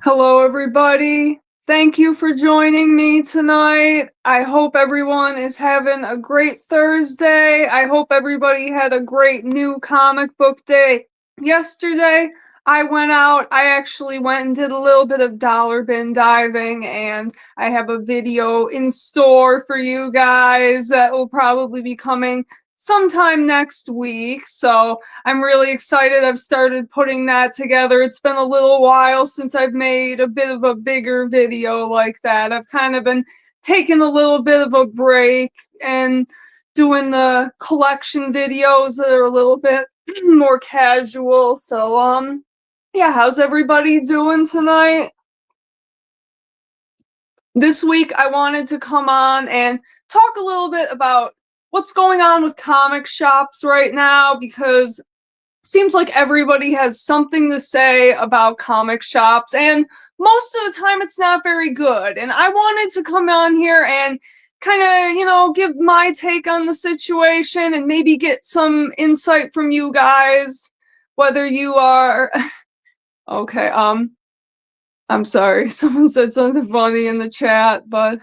Hello, everybody. Thank you for joining me tonight. I hope everyone is having a great Thursday. I hope everybody had a great new comic book day yesterday. I actually went and did a little bit of dollar bin diving, and I have a video in store for you guys that will probably be coming sometime next week. So I'm really excited. I've started putting that together. It's been a little while since I've made a bit of a bigger video like that. I've kind of been taking a little bit of a break and doing the collection videos that are a little bit more casual. So, yeah, how's everybody doing tonight? This week I wanted to come on and talk a little bit about what's going on with comic shops right now, because seems like everybody has something to say about comic shops, and most of the time it's not very good. And I wanted to come on here and kind of, give my take on the situation and maybe get some insight from you guys, whether you are okay. I'm sorry. Someone said something funny in the chat, but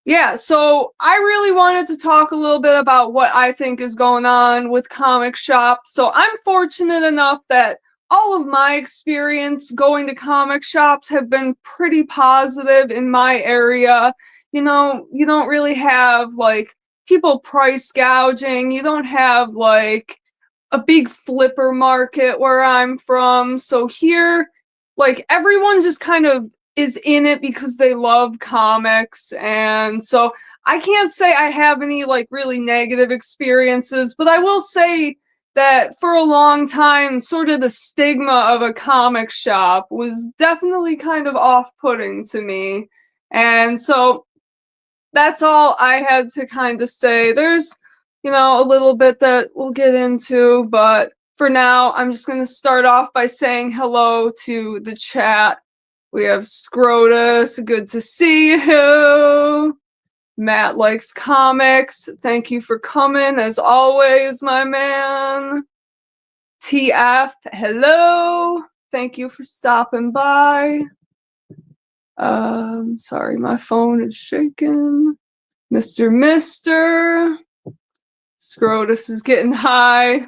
yeah, so I really wanted to talk a little bit about what I think is going on with comic shops. So I'm fortunate enough that all of my experience going to comic shops have been pretty positive in my area. You don't really have like people price gouging. You don't have like a big flipper market where I'm from. So here, like everyone just kind of is in it because they love comics. And so I can't say I have any like really negative experiences, but I will say that for a long time, sort of the stigma of a comic shop was definitely kind of off-putting to me. And so that's all I had to kind of say. There's, a little bit that we'll get into, but for now, I'm just going to start off by saying hello to the chat. We have Scrotus, good to see you. Matt likes comics. Thank you for coming, as always, my man. TF, hello. Thank you for stopping by. Sorry, my phone is shaking. Mr. Scrotus is getting high.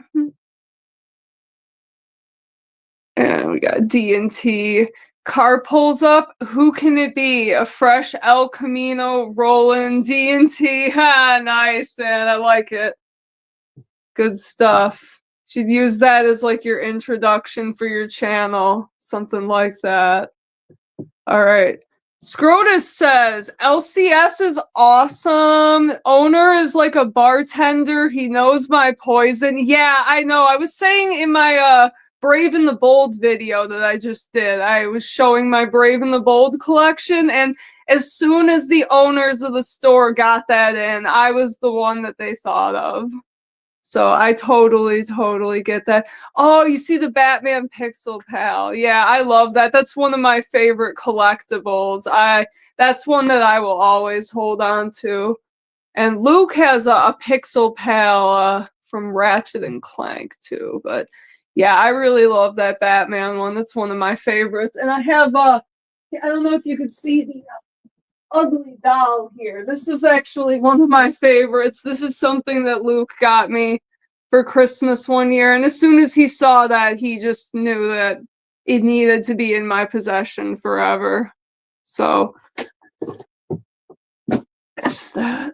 And we got D&T. Car pulls up. Who can it be? A fresh El Camino rolling D&T. Ha, nice, man. I like it. Good stuff. Should use that as like your introduction for your channel. Something like that. All right. Scrotus says, LCS is awesome. Owner is like a bartender. He knows my poison. Yeah, I know. I was saying in my Brave and the Bold video that I just did, I was showing my Brave and the Bold collection, and as soon as the owners of the store got that in, I was the one that they thought of. So I totally get that. Oh, you see the Batman Pixel Pal. Yeah, I love that. That's one of my favorite collectibles. That's one that I will always hold on to. And Luke has a Pixel Pal from Ratchet and Clank too. But yeah, I really love that Batman one. That's one of my favorites. And I have I don't know if you could see the ugly doll here. This is actually one of my favorites. This is something that Luke got me for Christmas one year, and as soon as he saw that, he just knew that it needed to be in my possession forever. So that's that.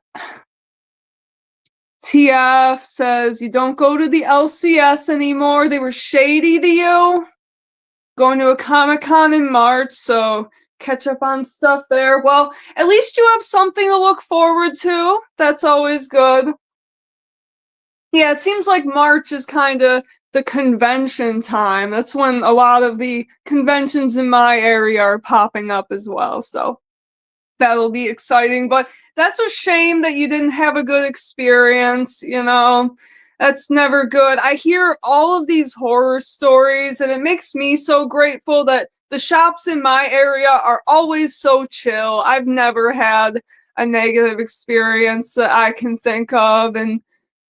TF says, you don't go to the LCS anymore. They were shady to you. Going to a Comic-Con in March, so catch up on stuff there. Well, at least you have something to look forward to. That's always good. Yeah, it seems like March is kind of the convention time. That's when a lot of the conventions in my area are popping up as well. So that'll be exciting. But that's a shame that you didn't have a good experience, That's never good. I hear all of these horror stories, and it makes me so grateful that the shops in my area are always so chill. I've never had a negative experience that I can think of, and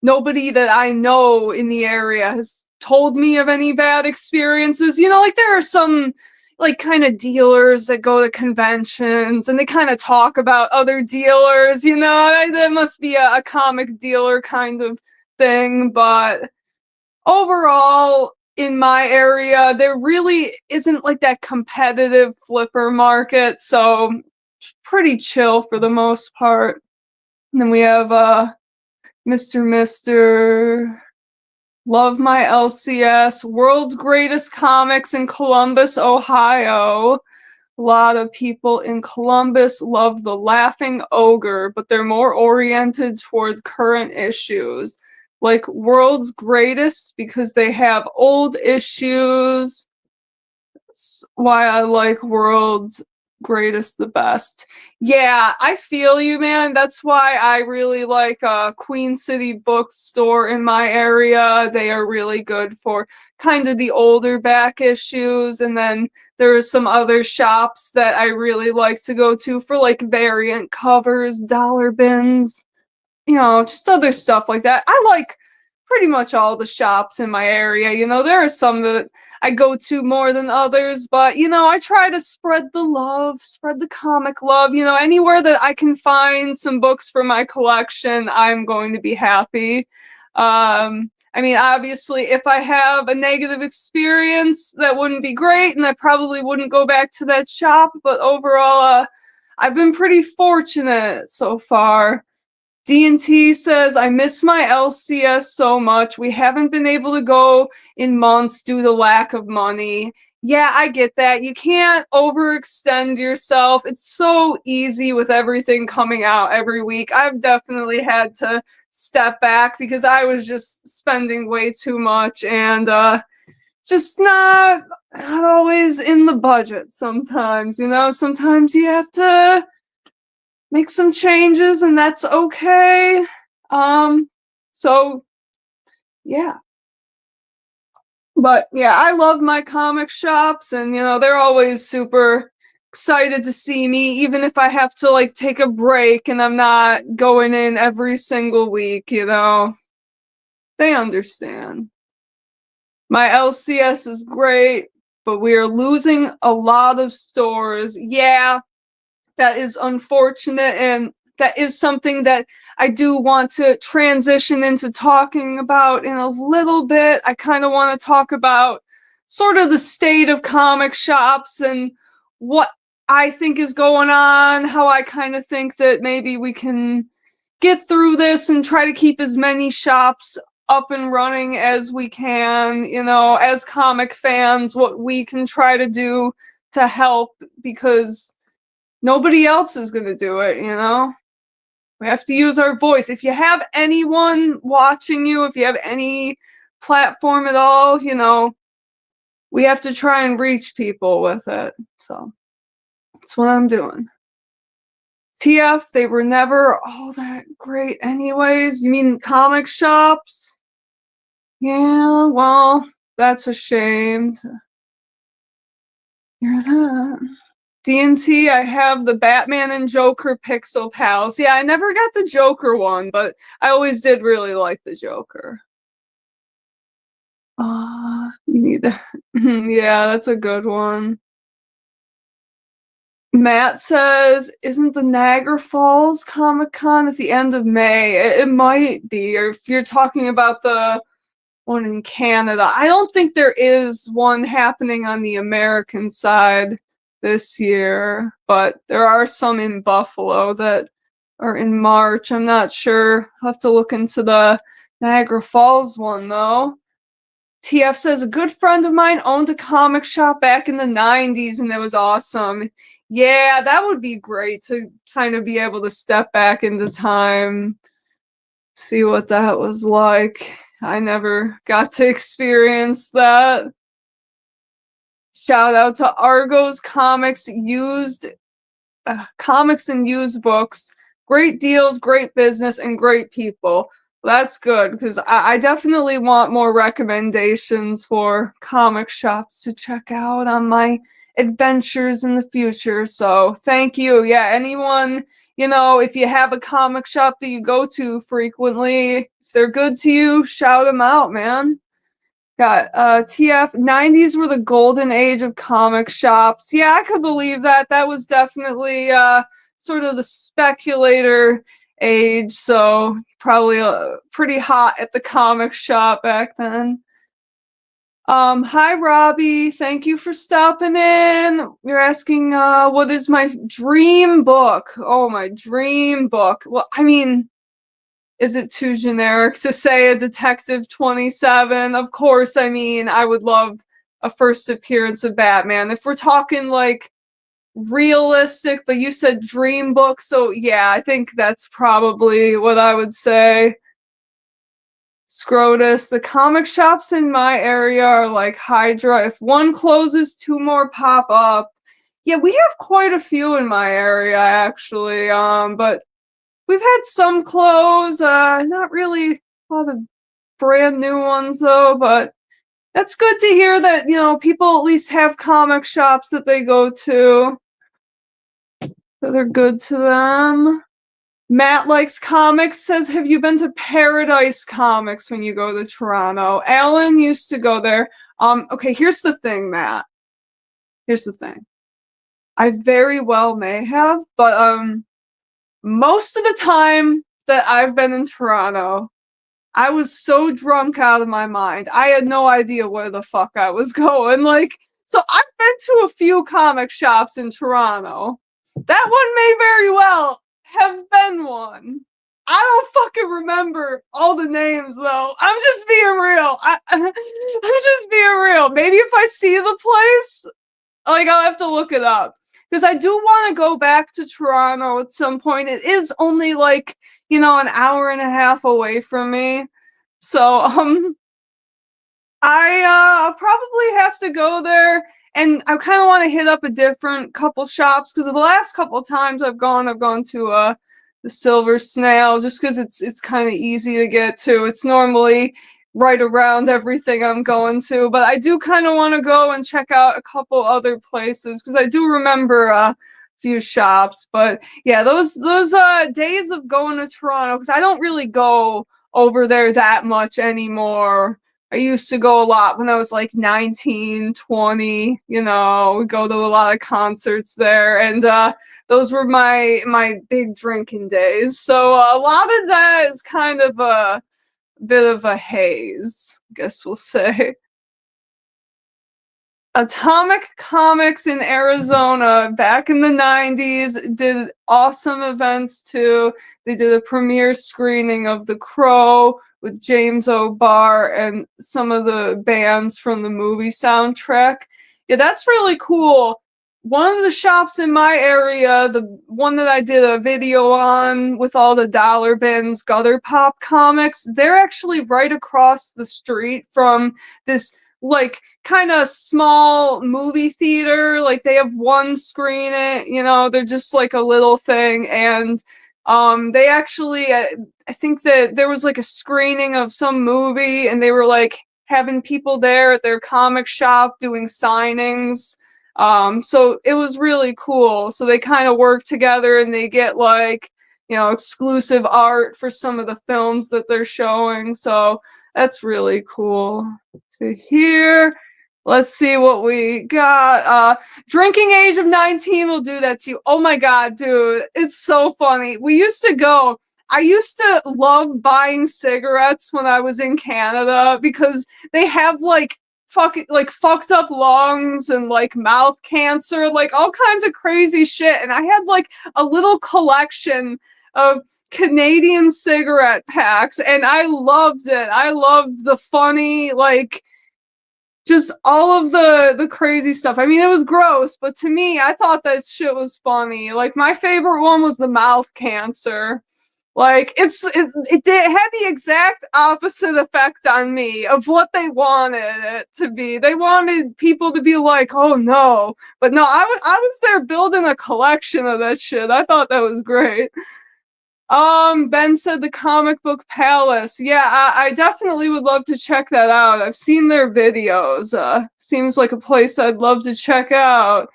nobody that I know in the area has told me of any bad experiences. Like there are some, like kind of dealers that go to conventions and they kind of talk about other dealers, that must be a comic dealer kind of thing. But overall, in my area, there really isn't like that competitive flipper market, so pretty chill for the most part. And then we have Mr. Love my LCS, world's greatest comics in Columbus, Ohio. A lot of people in Columbus love the Laughing Ogre, but they're more oriented towards current issues. Like World's Greatest because they have old issues. That's why I like World's Greatest the best. Yeah, I feel you, man. That's why I really like Queen City Bookstore in my area. They are really good for kind of the older back issues. And then there are some other shops that I really like to go to for like variant covers, dollar bins, just other stuff like that. I like pretty much all the shops in my area. There are some that I go to more than others, but I try to spread the love, spread the comic love. Anywhere that I can find some books for my collection, I'm going to be happy. I mean, obviously, if I have a negative experience, that wouldn't be great, and I probably wouldn't go back to that shop. But overall, I've been pretty fortunate so far. D&T says, I miss my LCS so much. We haven't been able to go in months due to lack of money. Yeah, I get that. You can't overextend yourself. It's so easy with everything coming out every week. I've definitely had to step back because I was just spending way too much and just not always in the budget sometimes. Sometimes you have to make some changes and that's okay. So yeah. But yeah, I love my comic shops and they're always super excited to see me, even if I have to like take a break and I'm not going in every single week, They understand. My LCS is great, but we are losing a lot of stores. Yeah, that is unfortunate, and that is something that I do want to transition into talking about in a little bit. I kind of want to talk about sort of the state of comic shops and what I think is going on, how I kind of think that maybe we can get through this and try to keep as many shops up and running as we can, as comic fans, what we can try to do to help, because nobody else is going to do it, We have to use our voice. If you have anyone watching you, if you have any platform at all, we have to try and reach people with it. So that's what I'm doing. TF, they were never all that great anyways. You mean comic shops? Yeah, well, that's a shame to hear that. D&T, I have the Batman and Joker Pixel Pals. Yeah, I never got the Joker one, but I always did really like the Joker. You need that. Yeah, that's a good one. Matt says, isn't the Niagara Falls Comic-Con at the end of May? It might be, or if you're talking about the one in Canada. I don't think there is one happening on the American side this year, but there are some in Buffalo that are in March. I'm not sure. I'll have to look into the Niagara Falls one, though. TF says, a good friend of mine owned a comic shop back in the 90s, and it was awesome. Yeah, that would be great to kind of be able to step back into time, see what that was like. I never got to experience that. Shout out to Argos Comics, comics and used books. Great deals, great business, and great people. That's good, because I definitely want more recommendations for comic shops to check out on my adventures in the future. So thank you. Yeah, anyone, if you have a comic shop that you go to frequently, if they're good to you, shout them out, man. Got TF 90s were the golden age of comic shops. Yeah, I could believe that. That was definitely sort of the speculator age, so probably pretty hot at the comic shop back then. Hi Robbie, thank you for stopping in. You're asking what is my dream book? Oh, my dream book. Well, I mean, is it too generic to say a Detective 27? Of course, I mean, I would love a first appearance of Batman. If we're talking like realistic, but you said dream book, so yeah, I think that's probably what I would say. Scrotus, the comic shops in my area are like Hydra. If one closes, two more pop up. Yeah, we have quite a few in my area actually. But we've had some close, not really a lot of brand new ones though, but that's good to hear that, people at least have comic shops that they go to. That are good to them. Matt likes comics, says, have you been to Paradise Comics when you go to Toronto? Alan used to go there. Okay, here's the thing, Matt. Here's the thing. I very well may have, but most of the time that I've been in Toronto, I was so drunk out of my mind. I had no idea where the fuck I was going. Like, so I've been to a few comic shops in Toronto. That one may very well have been one. I don't fucking remember all the names though. I'm just being real. I'm just being real. Maybe if I see the place, like I'll have to look it up. Because I do want to go back to Toronto at some point. It is only like, an hour and a half away from me. So, I'll probably have to go there, and I kind of want to hit up a different couple shops because the last couple times I've gone to the Silver Snail just because it's kind of easy to get to. It's normally right around everything I'm going to, but I do kind of want to go and check out a couple other places because I do remember a few shops. But yeah, those days of going to Toronto, because I don't really go over there that much anymore. I used to go a lot when I was like 19, 20, we go to a lot of concerts there, and those were my big drinking days. So a lot of that is kind of a bit of a haze, I guess we'll say. Atomic Comics in Arizona back in the 90s did awesome events too. They did a premiere screening of The Crow with James O'Barr and some of the bands from the movie soundtrack. Yeah, that's really cool. One of the shops in my area, the one that I did a video on with all the dollar bins, Gutter Pop Comics, they're actually right across the street from this like kind of small movie theater. Like they have one screen they're just like a little thing, and they actually I think that there was like a screening of some movie and they were like having people there at their comic shop doing signings. So it was really cool. So they kind of work together and they get like exclusive art for some of the films that they're showing. So that's really cool to hear. Let's see what we got. Drinking age of 19 will do that to you. Oh my god, dude. It's so funny. I used to love buying cigarettes when I was in Canada because they have like fucked up lungs and like mouth cancer, like all kinds of crazy shit. And I had like a little collection of Canadian cigarette packs, and I loved it. I loved the funny, like, just all of the crazy stuff. I mean, it was gross, but to me, I thought that shit was funny. Like, my favorite one was the mouth cancer. Like, it had the exact opposite effect on me of what they wanted it to be. They wanted people to be like, oh no. But no, I was there building a collection of that shit. I thought that was great. Ben said the Comic Book Palace. Yeah, I definitely would love to check that out. I've seen their videos. Seems like a place I'd love to check out.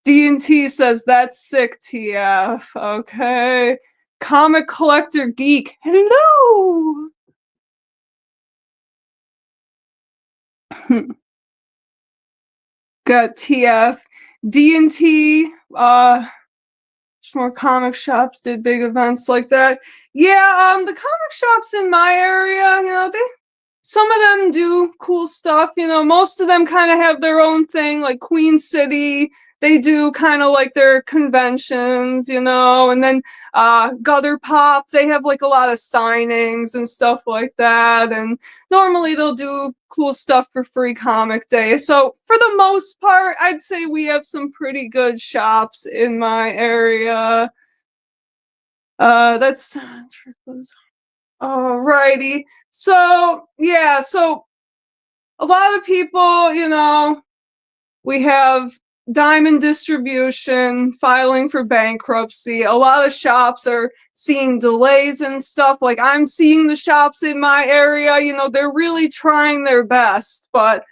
D&T says that's sick, TF. Okay. Comic Collector Geek. Hello! Got TF, D&T, more comic shops did big events like that. Yeah, the comic shops in my area, they some of them do cool stuff, most of them kind of have their own thing, like Queen City, they do kind of like their conventions, and then Gutter Pop, they have like a lot of signings and stuff like that, and normally they'll do cool stuff for Free Comic Day. So for the most part, I'd say we have some pretty good shops in my area. That's alrighty. So yeah, so a lot of people, we have Diamond Distribution filing for bankruptcy. A lot of shops are seeing delays and stuff. Like I'm seeing the shops in my area, they're really trying their best, but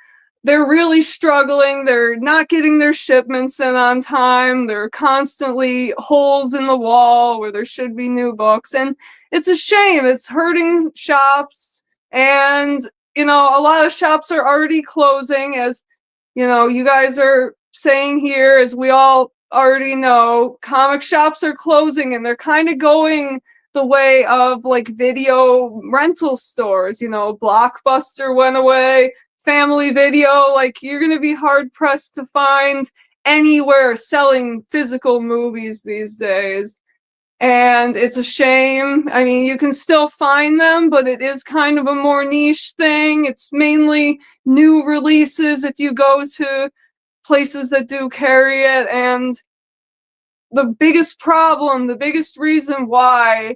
they're really struggling. They're not getting their shipments in on time. There are constantly holes in the wall where there should be new books. And it's a shame. It's hurting shops. And, a lot of shops are already closing, as, you guys are saying here, as we all already know, comic shops are closing and they're kind of going the way of like video rental stores. Blockbuster went away. Family Video, like you're gonna be hard pressed to find anywhere selling physical movies these days. And it's a shame. I mean, you can still find them, but it is kind of a more niche thing. It's mainly new releases if you go to places that do carry it. And the biggest problem, the biggest reason why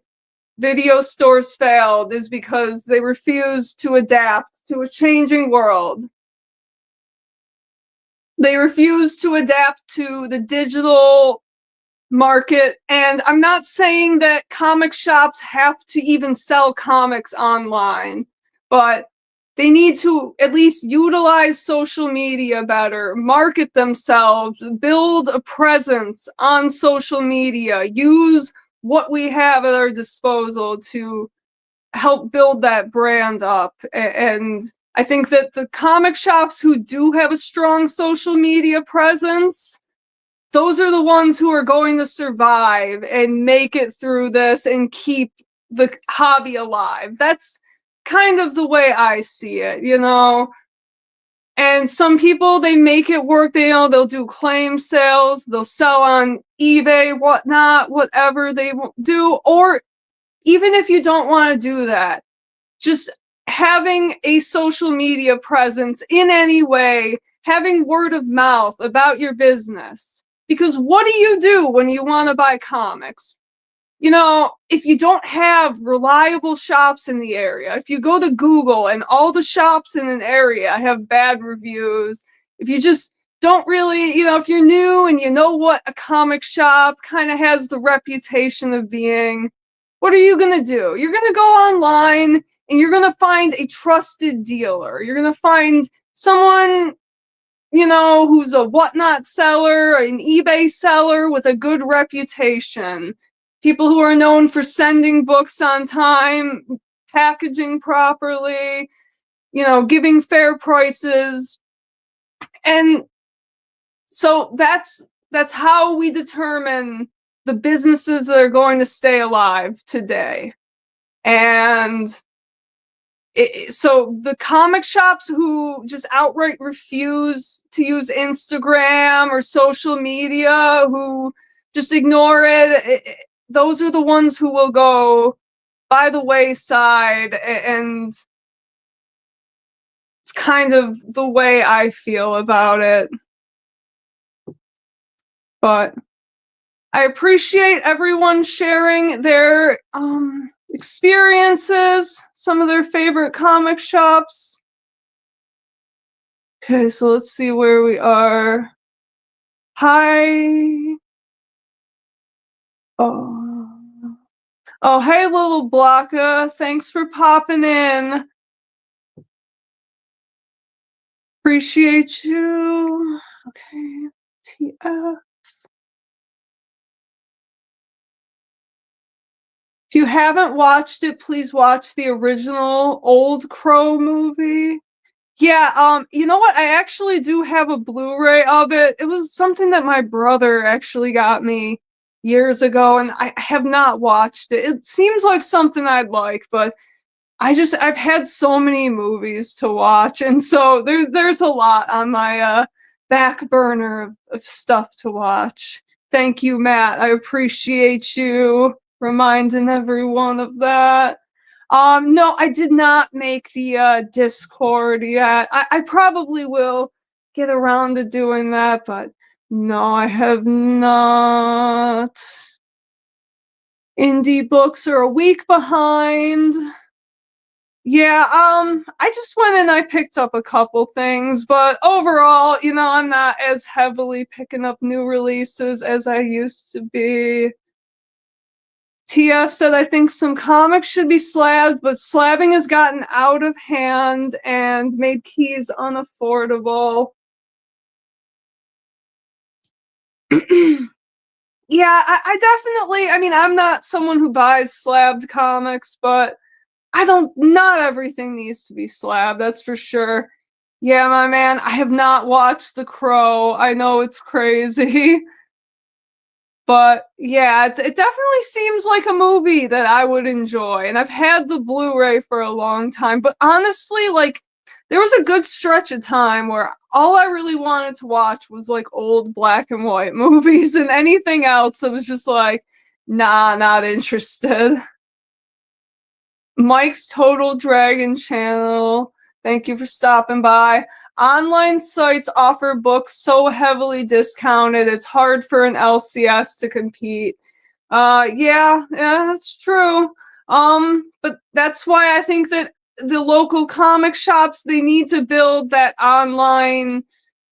video stores failed is because they refused to adapt to a changing world. They refuse to adapt to the digital market. And I'm not saying that comic shops have to even sell comics online, but they need to at least utilize social media better, market themselves, build a presence on social media, use what we have at our disposal to help build that brand up. And I think that the comic shops who do have a strong social media presence, those are the ones who are going to survive and make it through this and keep the hobby alive. That's kind of the way I see it, And some people, they make it work. They'll do claim sales, they'll sell on eBay, whatnot, whatever they do. Or even if you don't want to do that, just having a social media presence in any way, having word of mouth about your business. Because what do you do when you want to buy comics? If you don't have reliable shops in the area, if you go to Google and all the shops in an area have bad reviews, if you just don't really, if you're new and you know what a comic shop kind of has the reputation of being, what are you going to do? You're going to go online and you're going to find a trusted dealer. You're going to find someone, who's a whatnot seller, an eBay seller with a good reputation. People who are known for sending books on time, packaging properly, giving fair prices. And so that's how we determine the businesses that are going to stay alive today. And so the comic shops who just outright refuse to use Instagram or social media, who just ignore it, those are the ones who will go by the wayside. And it's kind of the way I feel about it. But I appreciate everyone sharing their experiences, some of their favorite comic shops. Okay, so let's see where we are. Hi. Oh, hey, little Blocka. Thanks for popping in. Appreciate you. Okay, TF. If you haven't watched it, please watch the original Old Crow movie. Yeah, you know what? I actually do have a Blu-ray of it. It was something that my brother actually got me years ago, and I have not watched it. It seems like something I'd like, but I've had so many movies to watch, and so there's a lot on my back burner of stuff to watch. Thank you, Matt. I appreciate you reminding everyone of that. No, I did not make the Discord yet. I probably will get around to doing that, but no, I have not. Indie books are a week behind. Yeah, I just went and I picked up a couple things, but overall, I'm not as heavily picking up new releases as I used to be. TF said, I think some comics should be slabbed, but slabbing has gotten out of hand and made keys unaffordable. Yeah, I definitely, I mean, I'm not someone who buys slabbed comics, but not everything needs to be slabbed, that's for sure. Yeah, my man, I have not watched The Crow. I know it's crazy. But yeah, it definitely seems like a movie that I would enjoy. And I've had the Blu-ray for a long time. But honestly, like, there was a good stretch of time where all I really wanted to watch was like old black and white movies, and anything else that was just like, nah, not interested. Mike's Total Dragon channel. Thank you for stopping by. Online sites offer books so heavily discounted, it's hard for an LCS to compete. Yeah, that's true. But that's why I think that the local comic shops, they need to build that online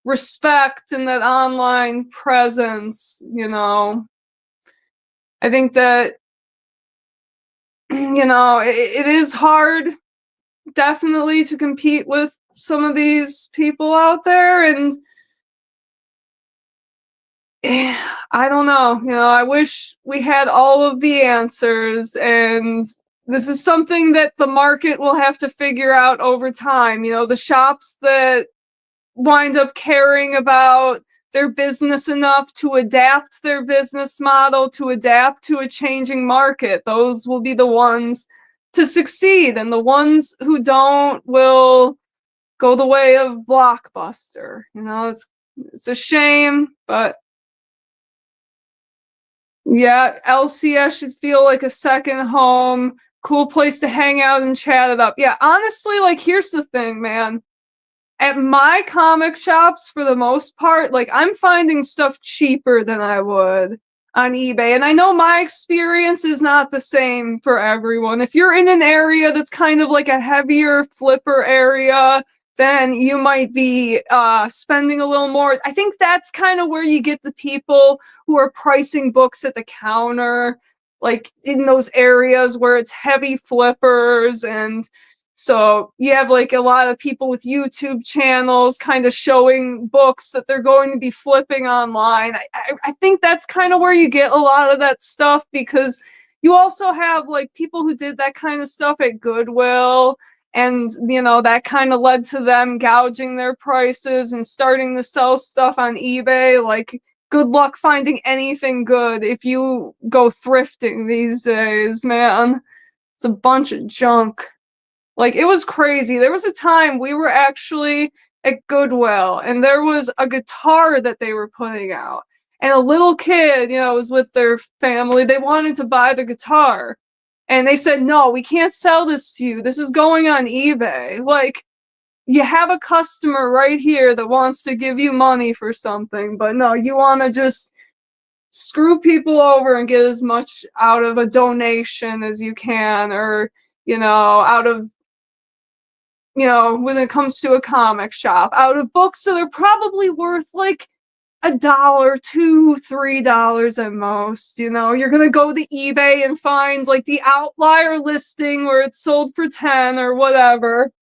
respect and that online presence. I think that, it is hard definitely to compete with some of these people out there, and I don't know, I wish we had all of the answers, and this is something that the market will have to figure out over time. The shops that wind up caring about their business enough to adapt their business model, to adapt to a changing market, those will be the ones to succeed, and the ones who don't will go the way of Blockbuster. It's a shame, but yeah, LCS should feel like a second home, cool place to hang out and chat it up. Yeah, honestly, like, here's the thing, man. At my comic shops, for the most part, like, I'm finding stuff cheaper than I would on eBay. And I know my experience is not the same for everyone. If you're in an area that's kind of like a heavier flipper area, then you might be spending a little more. I think that's kind of where you get the people who are pricing books at the counter, like in those areas where it's heavy flippers. And so you have like a lot of people with YouTube channels kind of showing books that they're going to be flipping online. I think that's kind of where you get a lot of that stuff, because you also have like people who did that kind of stuff at Goodwill, and that kind of led to them gouging their prices and starting to sell stuff on eBay. Like, good luck finding anything good if you go thrifting these days, man. It's a bunch of junk. Like, it was crazy. There was a time we were actually at Goodwill, and there was a guitar that they were putting out. And a little kid, was with their family. They wanted to buy the guitar. And they said, no, we can't sell this to you. This is going on eBay. Like, you have a customer right here that wants to give you money for something, but no, you want to just screw people over and get as much out of a donation as you can, or, out of when it comes to a comic shop, out of books that are probably worth like $1, $2, $3 at most. You're gonna go to eBay and find like the outlier listing where it's sold for 10 or whatever.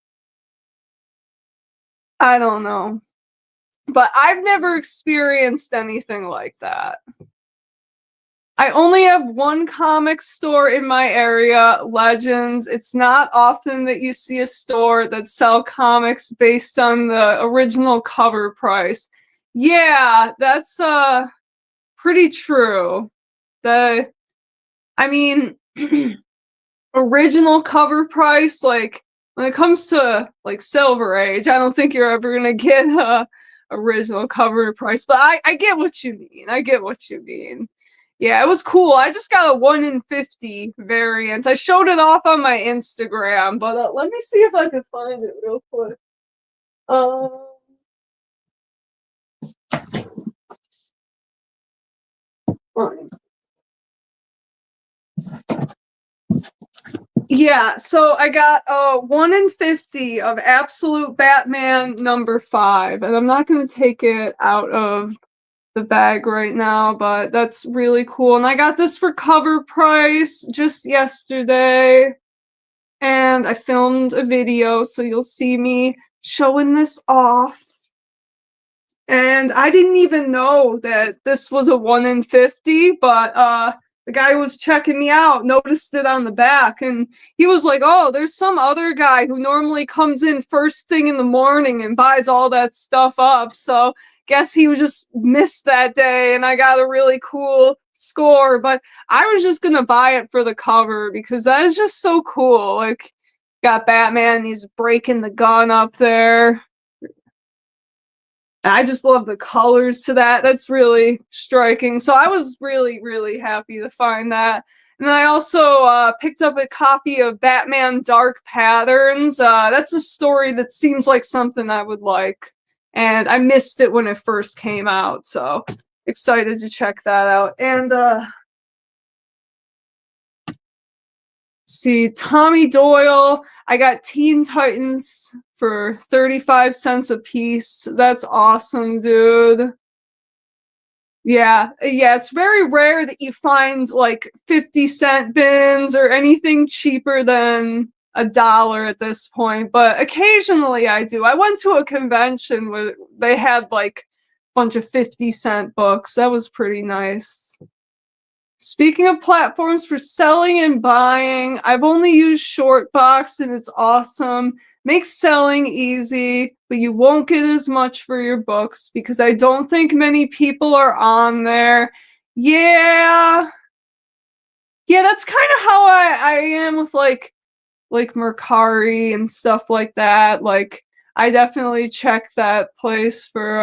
I don't know. But I've never experienced anything like that. I only have one comic store in my area, Legends. It's not often that you see a store that sell comics based on the original cover price. Yeah, that's pretty true. The I mean original cover price, like when it comes to like Silver Age, I don't think you're ever gonna get a original cover price. But I get what you mean. I get what you mean. Yeah, it was cool. I just got a 1 in 50 variant. I showed it off on my Instagram, but let me see if I can find it real quick. Um, fine. Yeah, so I got a 1 in 50 of Absolute Batman #5, and I'm not gonna take it out of the bag right now, but that's really cool. And I got this for cover price just yesterday, and I filmed a video, so you'll see me showing this off. And I didn't even know that this was a 1 in 50, but the guy who was checking me out noticed it on the back, and he was like, "Oh, there's some other guy who normally comes in first thing in the morning and buys all that stuff up." So guess he was just missed that day, and I got a really cool score. But I was just gonna buy it for the cover because that is just so cool. Like, got Batman, he's breaking the gun up there. I just love the colors to that. That's really striking. So I was really, really happy to find that. And I also picked up a copy of Batman Dark Patterns. That's a story that seems like something I would like. And I missed it when it first came out. So excited to check that out. And see, Tommy Doyle. I got Teen Titans for 35 cents a piece. That's awesome, dude. Yeah, it's very rare that you find like 50-cent bins or anything cheaper than $1 at this point, but occasionally I do. I went to a convention where they had like a bunch of 50-cent books. That was pretty nice. Speaking of platforms for selling and buying, I've only used Shortbox and it's awesome. Makes selling easy, but you won't get as much for your books because I don't think many people are on there. Yeah. Yeah, that's kind of how I am with like Mercari and stuff like that. Like I definitely check that place for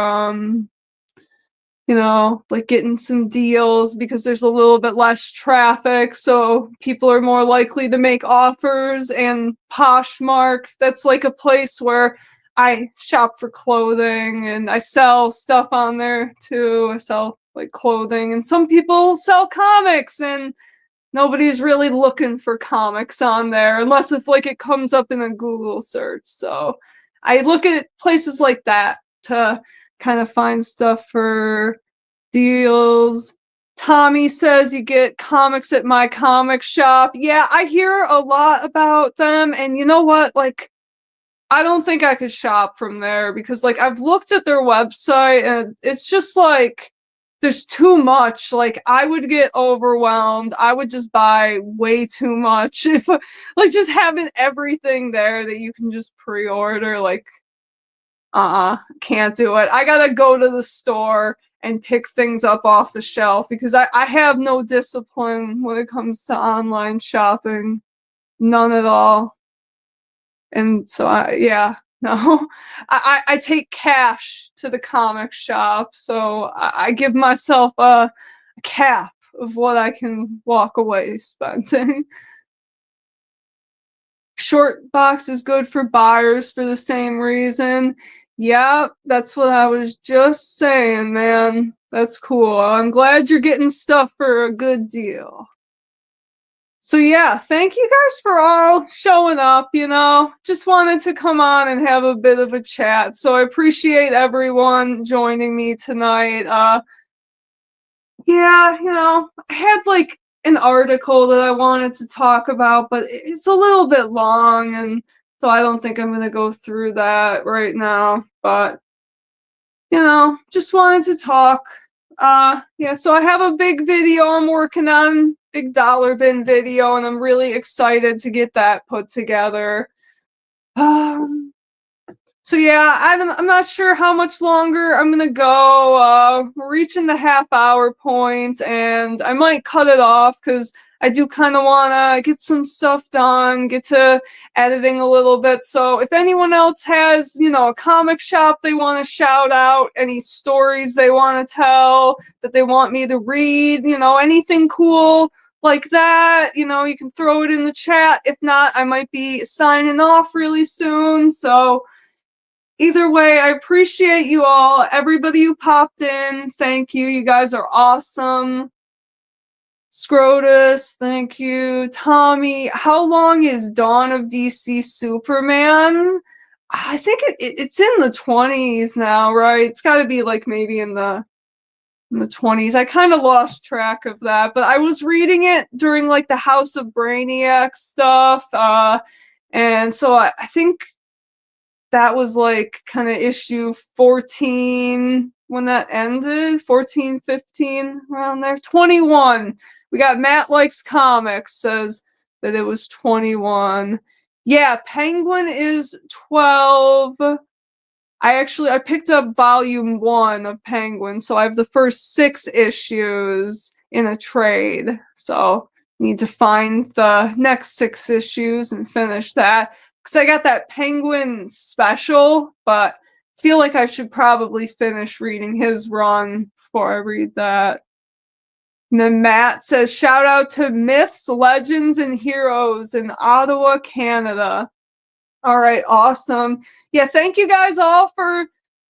like getting some deals because there's a little bit less traffic, so people are more likely to make offers. And Poshmark, that's like a place where I shop for clothing and I sell stuff on there too. I sell like clothing, and some people sell comics, and nobody's really looking for comics on there unless if like it comes up in a Google search. So I look at places like that to kind of find stuff for deals. Tommy says you get comics at my comic shop. Yeah, I hear a lot about them, and you know what? Like, I don't think I could shop from there because like I've looked at their website and it's just like there's too much. Like I would get overwhelmed. I would just buy way too much if like just having everything there that you can just pre-order. Like can't do it. I gotta go to the store and pick things up off the shelf because I have no discipline when it comes to online shopping. None at all. And so yeah, no. I take cash to the comic shop, so I give myself a cap of what I can walk away spending. Short box is good for buyers for the same reason. Yeah, that's what I was just saying, man. That's cool. I'm glad you're getting stuff for a good deal. So yeah, thank you guys for all showing up, Just wanted to come on and have a bit of a chat. So I appreciate everyone joining me tonight. Yeah, I had like an article that I wanted to talk about, but it's a little bit long, and so I don't think I'm gonna go through that right now. But just wanted to talk Yeah, so I have a big video I'm working on, big dollar bin video, and I'm really excited to get that put together. Um, so yeah, I'm not sure how much longer I'm gonna go. We're reaching the half-hour point, and I might cut it off because I do kind of wanna get some stuff done, get to editing a little bit. So if anyone else has, a comic shop they want to shout out, any stories they want to tell that they want me to read, anything cool like that, you can throw it in the chat. If not, I might be signing off really soon. So either way, I appreciate you all. Everybody who popped in, thank you. You guys are awesome. Scrotus, thank you. Tommy, how long is Dawn of DC Superman? I think it's in the 20s now, right? It's got to be like maybe in the 20s. I kind of lost track of that, but I was reading it during like the House of Brainiac stuff, and so I think that was like kind of issue 14 when that ended, 14, 15, around there. 21. We got Matt Likes Comics says that it was 21. Yeah, Penguin is 12. I picked up volume 1 of Penguin, so I have the first 6 issues in a trade. So need to find the next 6 issues and finish that. Because I got that Penguin special, but feel like I should probably finish reading his run before I read that. And then Matt says, shout out to Myths, Legends, and Heroes in Ottawa, Canada. All right, awesome. Yeah, thank you guys all for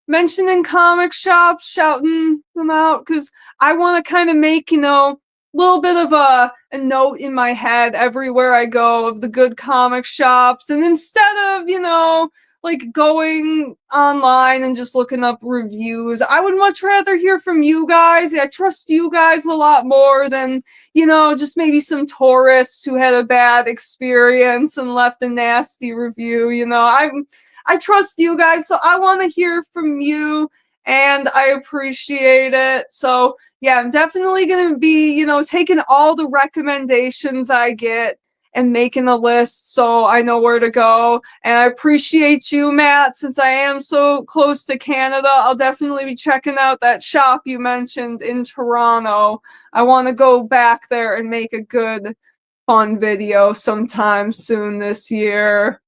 mentioning comic shops, shouting them out, because I want to kind of make, a little bit of a note in my head everywhere I go of the good comic shops. And instead of, like going online and just looking up reviews, I would much rather hear from you guys. I trust you guys a lot more than, just maybe some tourists who had a bad experience and left a nasty review. I trust you guys, so I want to hear from you, and I appreciate it. So yeah, I'm definitely going to be, taking all the recommendations I get and making a list so I know where to go. And I appreciate you, Matt, since I am so close to Canada. I'll definitely be checking out that shop you mentioned in Toronto. I want to go back there and make a good, fun video sometime soon this year.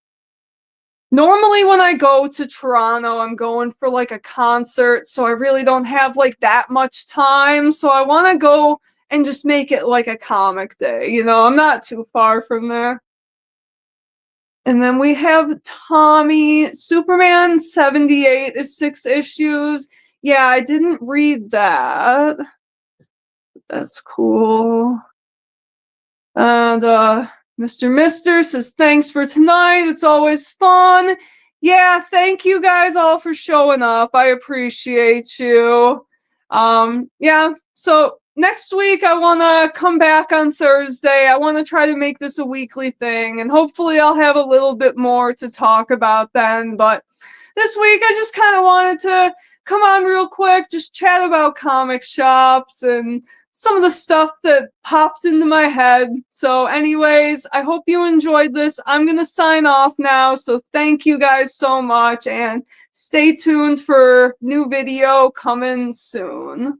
Normally when I go to Toronto, I'm going for like a concert, so I really don't have like that much time. So I want to go and just make it like a comic day. I'm not too far from there. And then we have Tommy. Superman 78 is 6 issues. Yeah, I didn't read that. That's cool. And Mr. Mister says, thanks for tonight. It's always fun. Yeah, thank you guys all for showing up. I appreciate you. Yeah, so next week I want to come back on Thursday. I want to try to make this a weekly thing, and hopefully I'll have a little bit more to talk about then. But this week I just kind of wanted to come on real quick, just chat about comic shops and some of the stuff that pops into my head. So anyways, I hope you enjoyed this. I'm going to sign off now. So thank you guys so much, and stay tuned for new video coming soon.